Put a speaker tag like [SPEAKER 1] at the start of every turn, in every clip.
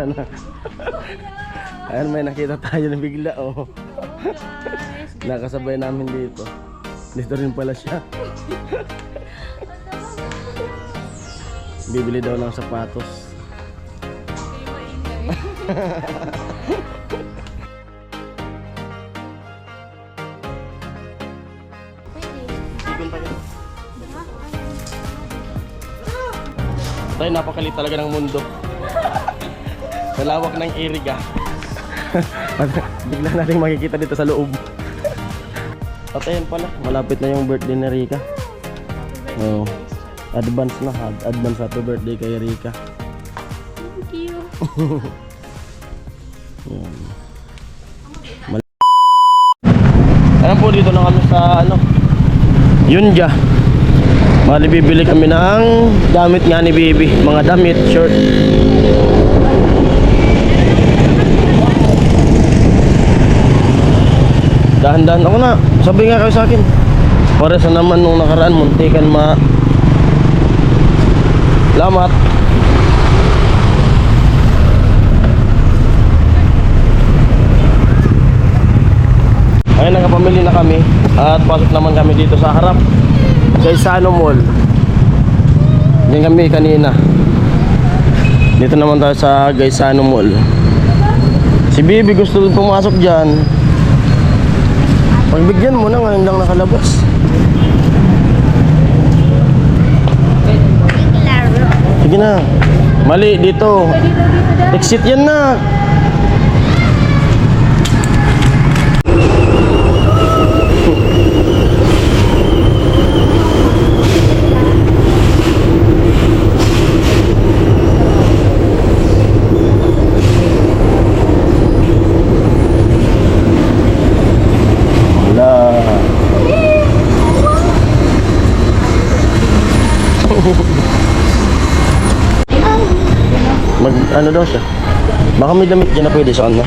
[SPEAKER 1] Ano? Ayan, may nakita tayo na bigla, oh. Nakasabay namin dito. Dito rin pala siya. Bibili daw ng sapatos. Tayo, napakalit talaga ng mundo. Sa lawak ng Iriga. Bigla natin makikita dito sa loob. At ayun pala, malapit na yung birthday ni Rika. Oh, advance na, advance happy birthday kay Rika.
[SPEAKER 2] Thank you.
[SPEAKER 1] Ayan po, dito na kami sa ano, Yunja. Bali bibili kami ng damit nga ni Bibi, mga damit, shirt. Dahan-dahan ako na, sabi nga kayo sa akin. Para sa naman nung nakaraan, muntikan lamat. Ayun, nakapamili na kami at pasok naman kami dito sa harap Gaisano Mall. Diyan kami kanina. Dito naman tayo sa Gaisano Mall. Si Bibi gusto pumasok dyan. Pagbigyan mo na, ngayon lang nakalabas. Sige na. Mali dito. Exit yan na. Ano daw siya? Baka may damit dyan na pwede sa kanya.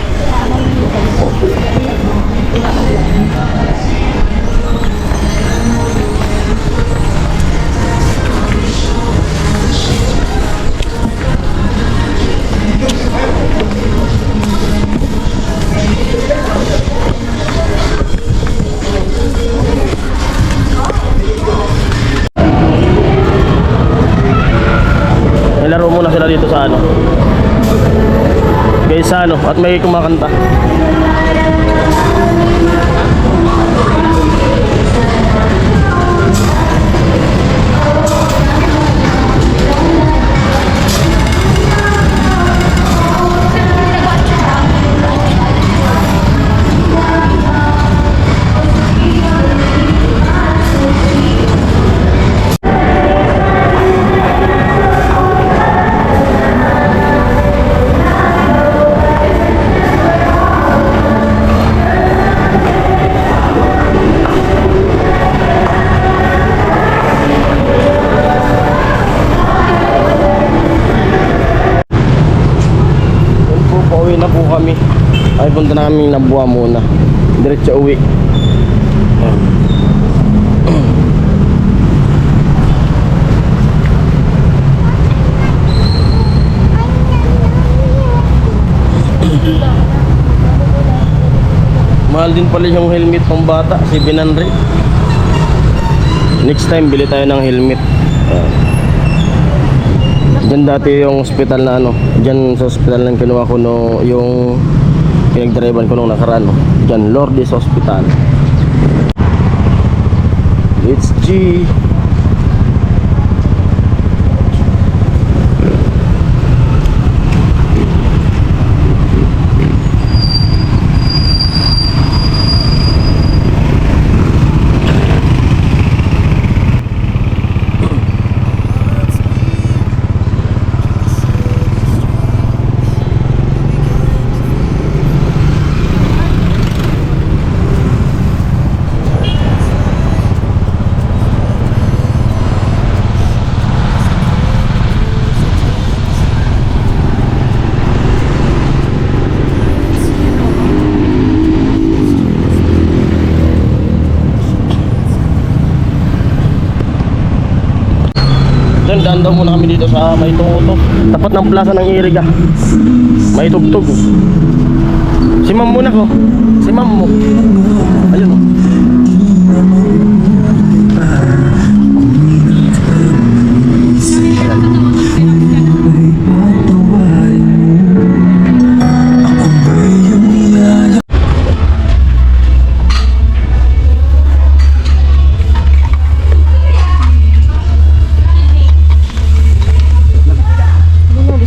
[SPEAKER 1] May laro muna sila dito sa ano, Gaisano, at may kumakanta. Pauwi na po kami. Ay, punta namin Nabuha muna. Diretso uwi. Mahal din pala yung helmet pang bata, 700. Next time bili tayo ng helmet. Diyan dati yung hospital na ano, diyan sa hospital lang kinuha ko no, yung pinagdrivean ko nung nakaraan, no. Diyan, Lourdes Hospital. It's G. Daan daw muna kami dito dito sa may tungutog. Tapat ng plaza ng Iriga. May tugtog. Si ma'am muna ko. Si ma'am mo. Ayun o.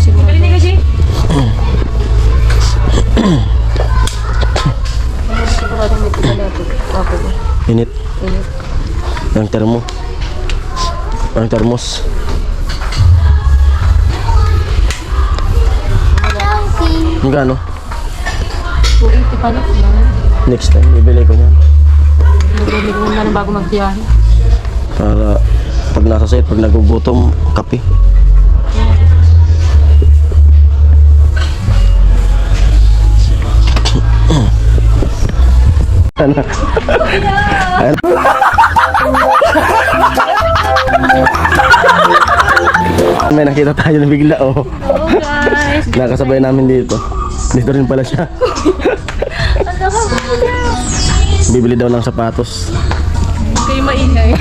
[SPEAKER 2] Pwede ka, Jay?
[SPEAKER 1] Init. Ang termo. Ang termos. Magkano?
[SPEAKER 2] 280 pa lang.
[SPEAKER 1] Next time, bibili ko niyan.
[SPEAKER 2] Nagbilig mo na bago magtiyahin.
[SPEAKER 1] Para pag nasa site, pag nagugutom, kape. Ano? Ano? May nakita tayo na bigla, oh.
[SPEAKER 2] Oh, guys.
[SPEAKER 1] Nakasabay namin dito. Dito rin pala siya. Bibili daw ng sapatos.
[SPEAKER 2] Kayo maingay.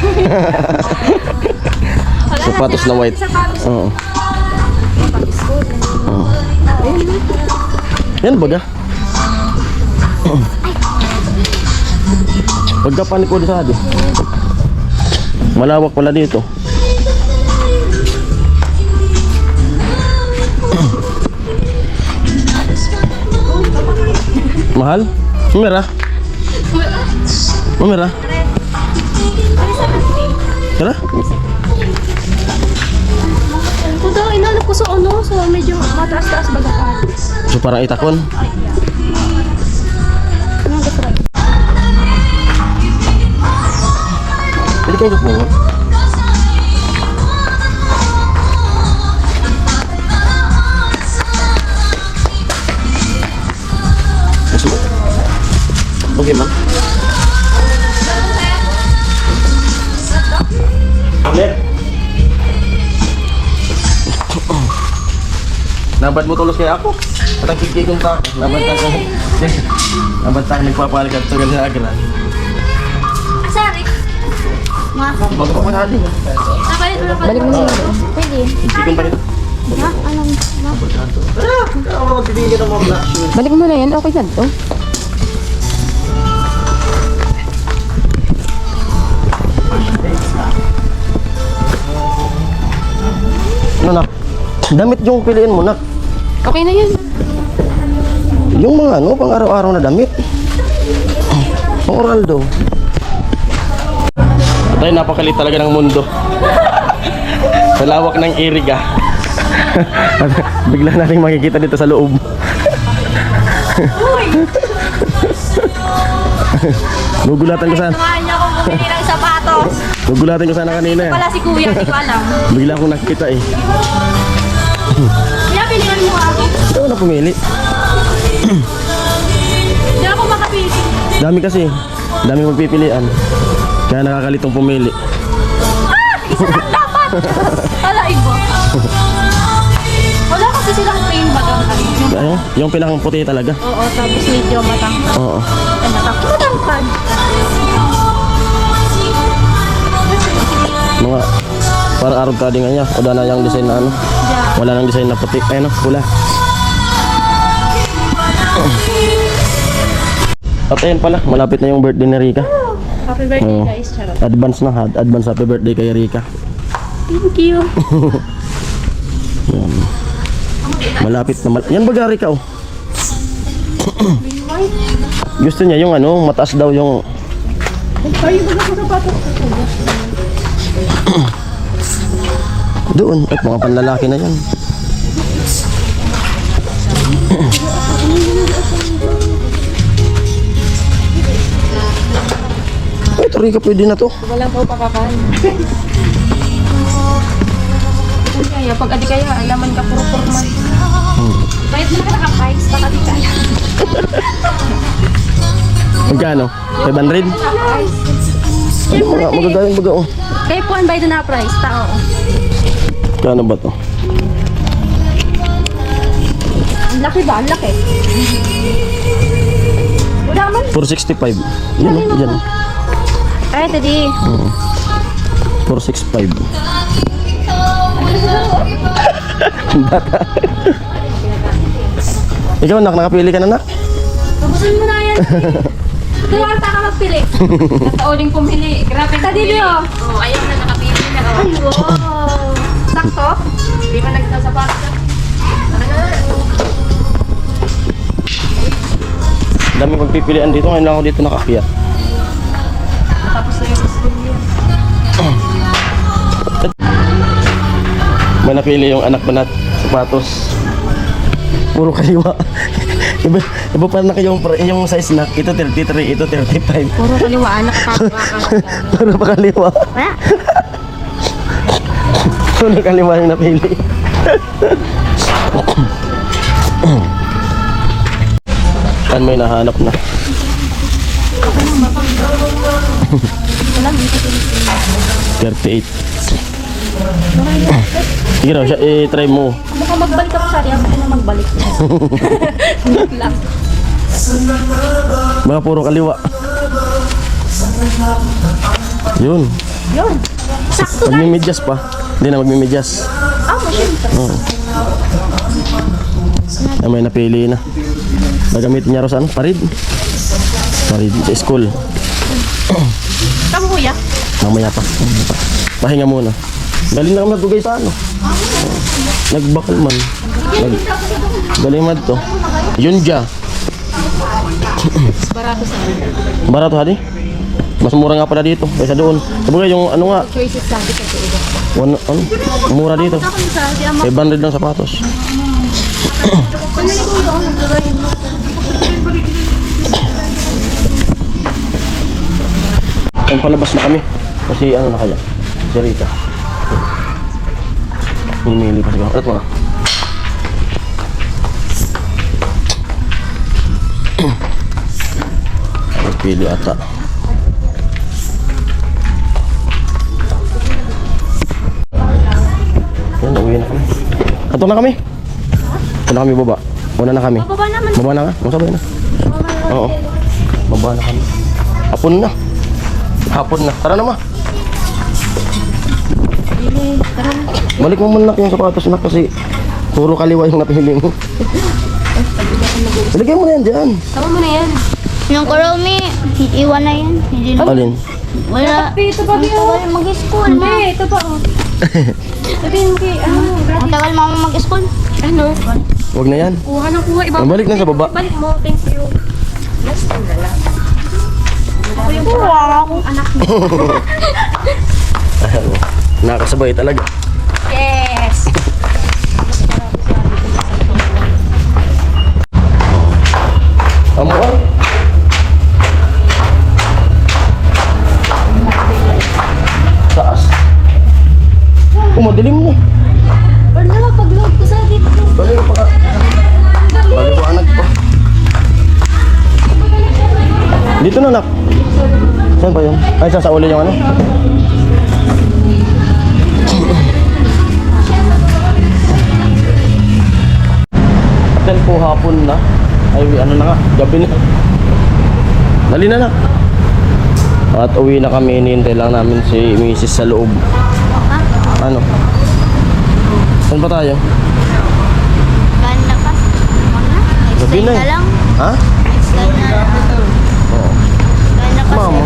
[SPEAKER 1] Sapatos na white. Oo. Oo. Yan baga. Pagkapanik ko sa atin. Malawak pala dito. Mahal? Mumira? Mumira? Tara?
[SPEAKER 2] Kung daw, inalap ko sa ano, so medyo mataas-taas baga pa.
[SPEAKER 1] So parang itakon?
[SPEAKER 2] Anong gusto ka?
[SPEAKER 1] Pwede kayo po. Okay, ma'am. Ulit. Nabat mo tulos kaya ako. At ang kikikong ta. Nabantan ko. Nabantan nagpapalikad sa ganda agran.
[SPEAKER 2] Asari. Ma.
[SPEAKER 1] Bago pa natin.
[SPEAKER 2] Balik mo siya. Pwede.
[SPEAKER 1] Kikikong pa nito.
[SPEAKER 2] Ma, anong, ma.
[SPEAKER 1] Ah!
[SPEAKER 2] Balik mo na yan, okay na to.
[SPEAKER 1] Ano nak? Damit yung piliin mo nak.
[SPEAKER 2] Okay na yan.
[SPEAKER 1] Yung mga ano, pang araw-araw na damit. Pang oral daw. At ay napakalit talaga ng mundo. Sa lawak ng Iriga. Bigla nating makikita dito sa loob. Gugulatan ko sana.
[SPEAKER 2] Tumahan niya akong bumili ng sapatos.
[SPEAKER 1] Gugulatan ko sana kanina eh.
[SPEAKER 2] Wala si kuya, hindi ko alam.
[SPEAKER 1] Bigla akong nakikita eh.
[SPEAKER 2] Kaya pilihan mo ako.
[SPEAKER 1] Ito na pumili.
[SPEAKER 2] Hindi ako makapili.
[SPEAKER 1] Dami kasi. Dami magpipilian. Kaya nakakalitong pumili.
[SPEAKER 2] Isa lang dapat. Wala iba. Wala kasi silang plain bagang kami.
[SPEAKER 1] Ano? Yung pinakang puti talaga.
[SPEAKER 2] Oo, tapos medyo matangkad.
[SPEAKER 1] Oo.
[SPEAKER 2] Ay, matangkad.
[SPEAKER 1] Mga parang arog ka din nga niya. O na yung design na ano.
[SPEAKER 2] Yeah.
[SPEAKER 1] Wala nang design na puti. Ay ano, pula. At ayun pala, malapit na yung birthday ni Rika.
[SPEAKER 2] Happy birthday
[SPEAKER 1] Oo.
[SPEAKER 2] guys, charot.
[SPEAKER 1] Advance na, advance happy birthday kay Rika.
[SPEAKER 2] Thank you.
[SPEAKER 1] Malapit na, yan baga Rika oh. Gusto niya yung ano, mataas daw yung doon, at mga panlalaki na yan. Ay, ito Rika, pwede na to.
[SPEAKER 2] Walang po pakakain. Kaya pag adi kaya, alaman ka puro formal. Bayad mo na ka naka-price, pag adi kaya.
[SPEAKER 1] Magkano? 500?
[SPEAKER 2] Naka-price.
[SPEAKER 1] Ano mga magagawin baga oh.
[SPEAKER 2] Kaya po ang bayad na price, tao.
[SPEAKER 1] Kano ba to?
[SPEAKER 2] Ang laki ba? Ang laki. Wala man.
[SPEAKER 1] 465. Yan, yan.
[SPEAKER 2] Ay, tadi.
[SPEAKER 1] 465. Bata. Ikaw, nak, nakapili ka na, nak?
[SPEAKER 2] Tapusin mo na yan. Tuwarta ka magpili. Natauling pumili. Grabe na pili. Oh, ayaw na nakapili na. Oh. Ay, wow. Sakto? Hindi man nagsasapat.
[SPEAKER 1] Dami magpipilian dito. Ngayon lang ako dito nakakyat.
[SPEAKER 2] Tapos na yung school niya.
[SPEAKER 1] May napili yung anak banat sapatos. Puro kaliwa. Iba pa na yung size na. Ito 33, ito 35.
[SPEAKER 2] Puro kaliwa, anak ka.
[SPEAKER 1] Puro pa kaliwa.
[SPEAKER 2] Wala.
[SPEAKER 1] Puro kaliwa yung napili. Saan may nahanap na?
[SPEAKER 2] Wala, dito.
[SPEAKER 1] 38. Sige raw, try mo.
[SPEAKER 2] Mukhang magbalik ako sa ariya. Ako na magbalik. Hindi lang.
[SPEAKER 1] Mga puro kaliwa. Yun.
[SPEAKER 2] Yun. Sakto na.
[SPEAKER 1] Magmimidyas pa. Hindi na magmimidyas.
[SPEAKER 2] Ah, masyente.
[SPEAKER 1] Ay, may napili na. Nagamitin niya raw sa ano? Parid. Parid sa school.
[SPEAKER 2] Kamu kuya?
[SPEAKER 1] Mamaya pa. Pahinga muna. Galing na kami nagugay sa ano. Nagbakal man. Galing man to. Yun dya.
[SPEAKER 2] Barato sa
[SPEAKER 1] Barato hadi? Mas mura nga pala dito kaysa doon. Sabagay yung ano nga.
[SPEAKER 2] choices sabi sa tuwa.
[SPEAKER 1] Ano? Mura dito.
[SPEAKER 2] Ako sa ariya.
[SPEAKER 1] 500 lang sapatos. Ang palabas na kami. Kasi ano na kaya? Si Rita. Pumili pa siguro. Alat mo na. Pili ata. Yan, uwi na kami. Ato na kami. Ato na kami baba. Una na kami.
[SPEAKER 2] Baba naman.
[SPEAKER 1] Baba na nga. Masabay na. Oo. Baba na kami. Hapon na. Hapon na. Tara na ma.
[SPEAKER 2] Tara na.
[SPEAKER 1] Balik mo muna yung sapatos na kasi puro kaliwa yung napili mo. Ilagay mo na yan dyan.
[SPEAKER 2] Tama mo na yan.
[SPEAKER 3] Yung Kuromi, iwan na yan. Hindi na.
[SPEAKER 1] Alin?
[SPEAKER 3] Wala.
[SPEAKER 2] Ito pa
[SPEAKER 3] Wala mag-school.
[SPEAKER 2] Hindi, ito pa. Sabihin mo kay,
[SPEAKER 3] Ang tagal mama mag-school.
[SPEAKER 2] ano?
[SPEAKER 1] Huwag na yan.
[SPEAKER 2] Kuha ng kuha.
[SPEAKER 1] Balik na sa baba.
[SPEAKER 2] Balik mo. Thank you. Last time na lang. Ako yung
[SPEAKER 3] Wow.
[SPEAKER 2] anak mo.
[SPEAKER 1] Nakasabay talaga.
[SPEAKER 2] Yes!
[SPEAKER 1] Amuan. Taas. Madilim mo.
[SPEAKER 2] Wala na, pag-load ko sa dito.
[SPEAKER 1] Balik pa ka. Baliwanag pa. Dito na nak. Saan pa yun? Ay, sa uli yung ano? Hotel po hapon na. Ay, ano na nga, gabi na. Dali na na. At uwi na kami, hinihintay lang namin si Mrs. sa loob. Ano? Saan pa tayo?
[SPEAKER 3] Ganda pa.
[SPEAKER 1] Gabi na
[SPEAKER 3] Next time
[SPEAKER 1] eh.
[SPEAKER 3] na lang.
[SPEAKER 1] Ha?
[SPEAKER 3] Next time na lang.
[SPEAKER 1] Oo.
[SPEAKER 3] Ganda pa
[SPEAKER 1] Mama.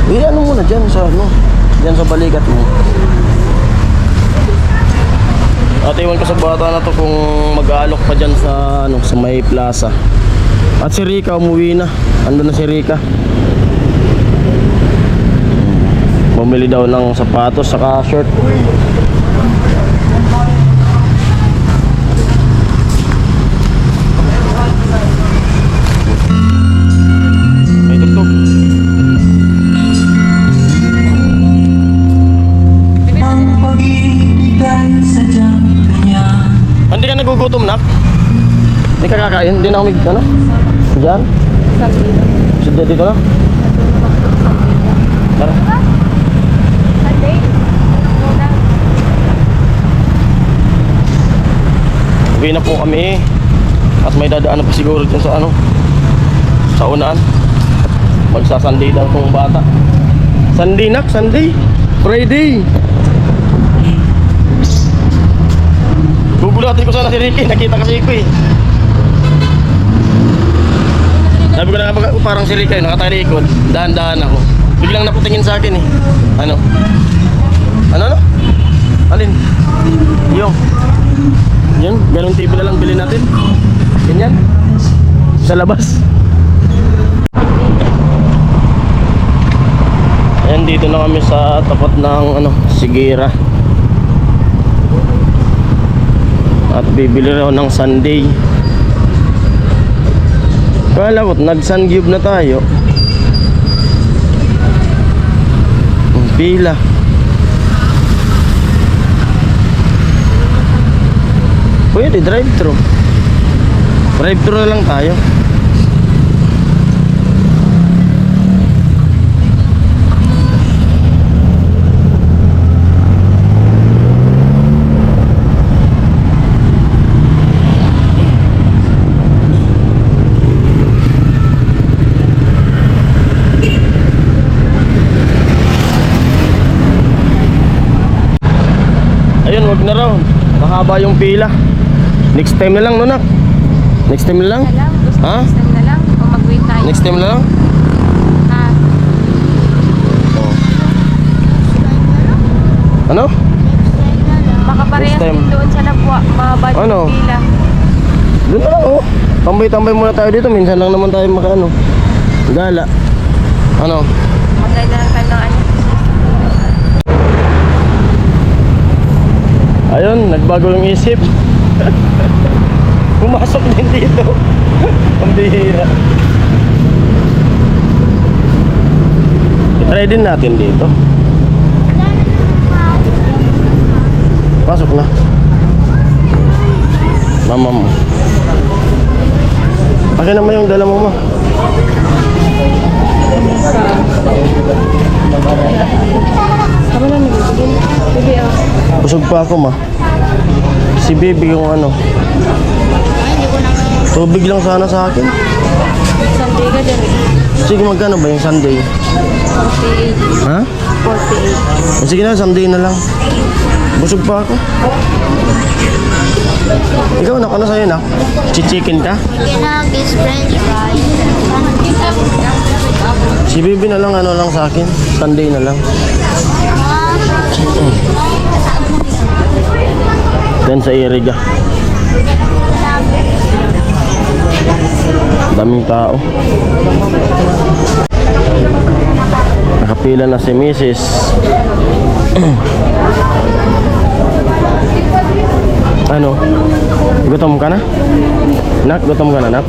[SPEAKER 3] sir.
[SPEAKER 1] Ano muna dyan sa ano? Dyan sa balikat mo. At iwan ko sa bata na to kung mag-aalok pa dyan sa ano, sa may plaza. At si Rika umuwi na. Ando na si Rika. Bumili daw ng sapatos saka shirt. May tugtog. Hindi ka nagugutom, nak? Hindi ka kakain? Hindi na umig, ano? Diyan? Sige, dito na? Tara. Uwi na po kami. At may dadaan na pa siguro dyan sa ano, sa unaan. Magsasunday daw tong bata. Sunday nak, Sunday, Friday. Gugulatin ko sana si Ricky, nakita kasi ko eh. Sabi ko na nga parang si Ricky, nakatalikod. Dahan-dahan ako. Biglang naputingin sa akin eh. Ano? Ano? Alin? Yung. Yun, ganun TV na lang bilhin natin. Ganyan. Sa labas. Ayan, dito na kami sa tapat ng ano, Sigira. At bibili raw ng Sunday. Kala ko, nag-Sungube na tayo. Ang pila. Pwede, drive-thru. Drive-thru na lang tayo. Ayun, wag na raw. Mahaba yung pila. Next time na lang, Nonak. Next time na lang? Ha?
[SPEAKER 2] Next time na lang. O mag-wait tayo.
[SPEAKER 1] Next time na lang?
[SPEAKER 2] Ha?
[SPEAKER 1] Oh. Ano?
[SPEAKER 2] Baka parehas
[SPEAKER 1] Next time.
[SPEAKER 2] din doon sa Nabwa. Mahaba yung
[SPEAKER 1] Ano?
[SPEAKER 2] pila.
[SPEAKER 1] Doon na lang, oh. Tambay-tambay muna tayo dito. Minsan lang naman tayo makaano. Gala. Ano?
[SPEAKER 2] Mag-try na lang tayo ng ano.
[SPEAKER 1] Ayun, nagbago yung isip. Pumasok din dito. Ang bihira. I-try din natin dito. Pasok na. Mama mo. Akin naman yung dala mo, ma.
[SPEAKER 2] Tama na, nabibigyan. Bibi, oh.
[SPEAKER 1] Busog pa ako, ma. Si baby yung ano. Tubig lang sana sa akin.
[SPEAKER 2] Sunday ka din.
[SPEAKER 1] Sige, magkano ba yung Sunday?
[SPEAKER 2] 48.
[SPEAKER 1] Ha?
[SPEAKER 2] 48.
[SPEAKER 1] Sige na, Sunday na lang. Busog pa ako. Ikaw, anak, ano sa'yo, nak? Chichikin ka?
[SPEAKER 3] Ginagis french fries.
[SPEAKER 1] Si baby na lang, ano lang sa akin. Sunday na lang. Then sa Iriga. Daming tao. Nakapila na si Mrs. Ano? Gutom ka na? Nak, gutom ka na, nak?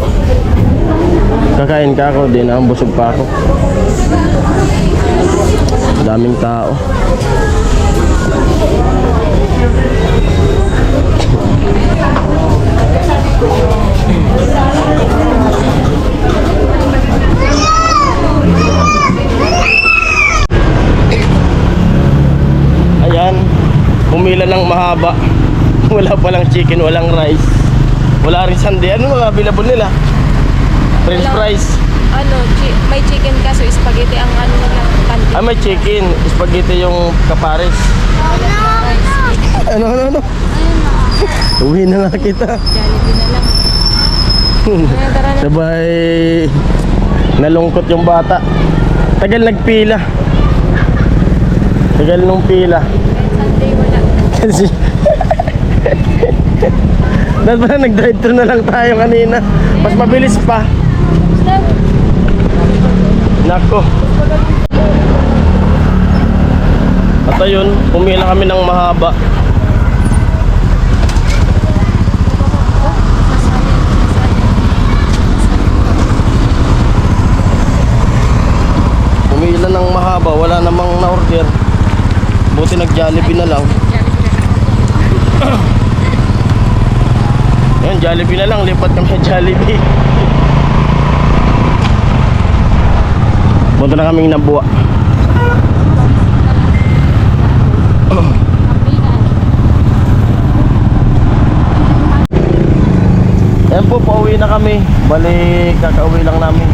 [SPEAKER 1] Kakain ka ako din, ang busog pa ako. Daming tao. Ayan, pumila ng mahaba. Wala palang chicken, walang rice. Wala rin sundae. Ano mga available nila? French fries.
[SPEAKER 2] Ano, may chicken ka, so spaghetti ang ano na lang. Candy.
[SPEAKER 1] Ah, may chicken. Spaghetti yung kapares. Ano? Uwi na nga kita.
[SPEAKER 2] Jollibee na lang. Ayan, tara na.
[SPEAKER 1] Sabay nalungkot yung bata. Tagal nagpila. Tagal nung pila.
[SPEAKER 2] Sunday wala.
[SPEAKER 1] Kasi dahil pala nag-drive-thru na lang tayo kanina. Mas mabilis pa. Nako. At ayun, pumila kami ng mahaba. Pumila ng mahaba, wala namang na-order. Buti nag-Jollibee na lang. Yan, Jollibee na lang, lipat kami sa Jollibee. Punta na kaming Nabwa. Uuwi na kami. Balik, kakauwi lang namin.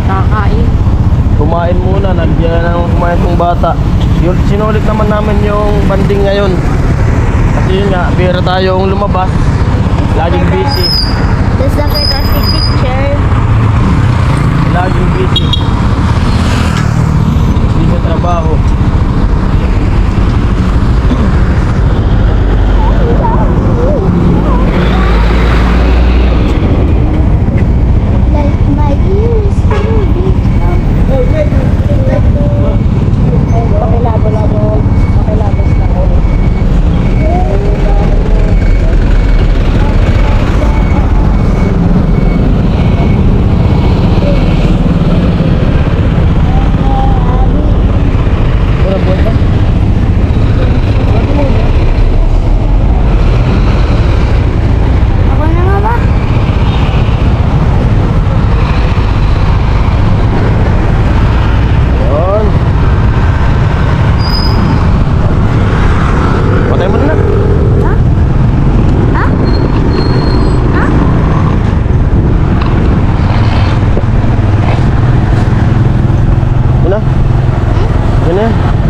[SPEAKER 2] Kakain.
[SPEAKER 1] Kumain muna, nandiyan na naman kumain kong bata. Yun, sinulit naman namin yung banding ngayon. Kasi yun nga, bira tayong lumabas. Laging busy.
[SPEAKER 3] Tapos nakita si teacher.
[SPEAKER 1] Laging busy. Busy sa trabaho.
[SPEAKER 3] Like my ears to be
[SPEAKER 1] Wala buwan ba?
[SPEAKER 3] Ako na nga ba?
[SPEAKER 1] Yun. Patay mo na.
[SPEAKER 3] Ha? Ha? Ha?
[SPEAKER 1] Muna. Yan na yan.